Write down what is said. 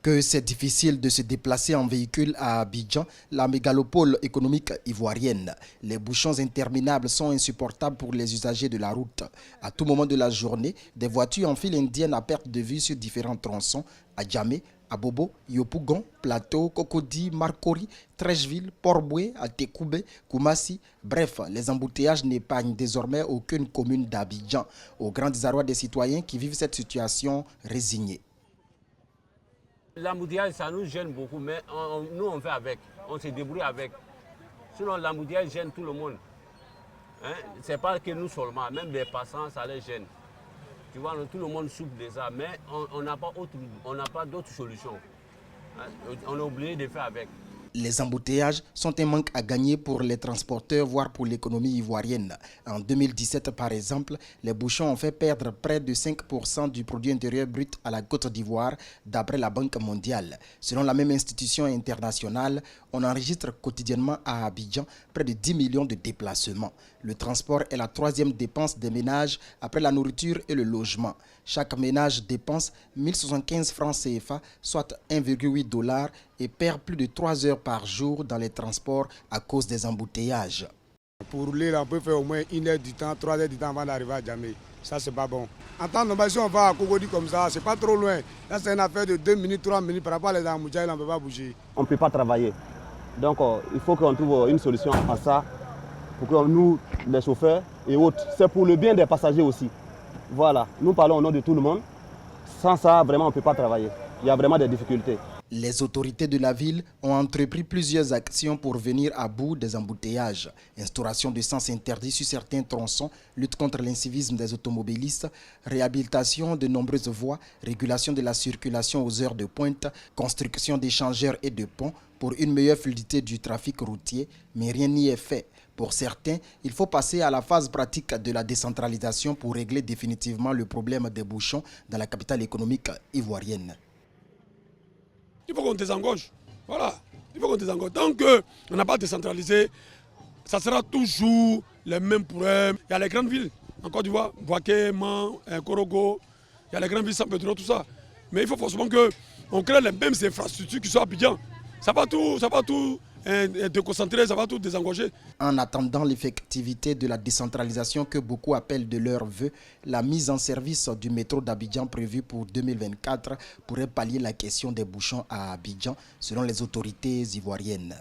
Que c'est difficile de se déplacer en véhicule à Abidjan, la mégalopole économique ivoirienne. Les bouchons interminables sont insupportables pour les usagers de la route. À tout moment de la journée, des voitures en file indienne à perte de vue sur différents tronçons, à Djamé, à Bobo, Yopougon, Plateau, Cocody, Marcory, Trècheville, Port-Boué, à Tekoubé, Koumassi. Bref, les embouteillages n'épargnent désormais aucune commune d'Abidjan, au grand désarroi des citoyens qui vivent cette situation résignée. L'embouteillage, ça nous gêne beaucoup, mais nous on fait avec, on se débrouille avec. Sinon l'embouteillage gêne tout le monde. Hein? Ce n'est pas que nous seulement, même les passants, ça les gêne. Tu vois, tout le monde souffre de ça, mais on n'a pas d'autre solution. Hein? On est obligé de faire avec. Les embouteillages sont un manque à gagner pour les transporteurs, voire pour l'économie ivoirienne. En 2017, par exemple, les bouchons ont fait perdre près de 5% du produit intérieur brut à la Côte d'Ivoire, d'après la Banque mondiale. Selon la même institution internationale, on enregistre quotidiennement à Abidjan près de 10 millions de déplacements. Le transport est la troisième dépense des ménages après la nourriture et le logement. Chaque ménage dépense 1075 francs CFA, soit 1,8 $, et perd plus de 3 heures par jour dans les transports à cause des embouteillages. Pour rouler, on peut faire au moins 1 heure du temps, 3 heures du temps avant d'arriver à Djamé. Ça, c'est pas bon. En temps normal, si on va à Cocody comme ça, c'est pas trop loin. Là, c'est une affaire de 2 minutes, 3 minutes. Par rapport à les embouteillages, on ne peut pas bouger. On ne peut pas travailler. Donc, il faut qu'on trouve une solution à ça pour que nous, les chauffeurs et autres, c'est pour le bien des passagers aussi. Voilà, nous parlons au nom de tout le monde. Sans ça, vraiment, on ne peut pas travailler. Il y a vraiment des difficultés. Les autorités de la ville ont entrepris plusieurs actions pour venir à bout des embouteillages. Instauration de sens interdits sur certains tronçons, lutte contre l'incivisme des automobilistes, réhabilitation de nombreuses voies, régulation de la circulation aux heures de pointe, construction d'échangeurs et de ponts pour une meilleure fluidité du trafic routier, mais rien n'y est fait. Pour certains, il faut passer à la phase pratique de la décentralisation pour régler définitivement le problème des bouchons dans la capitale économique ivoirienne. Il faut qu'on désengorge. Voilà, il faut qu'on désengorge. Tant qu'on n'a pas décentralisé, ça sera toujours les mêmes problèmes. Il y a les grandes villes, en Côte d'Ivoire, Bouaké, Man, Korogo, il y a les grandes villes sans pétrole, tout ça. Mais il faut forcément qu'on crée les mêmes infrastructures qui sont à Abidjan. Ça va tout déconcentrer, ça va tout désengorger. En attendant l'effectivité de la décentralisation que beaucoup appellent de leur vœu, la mise en service du métro d'Abidjan prévue pour 2024 pourrait pallier la question des bouchons à Abidjan, selon les autorités ivoiriennes.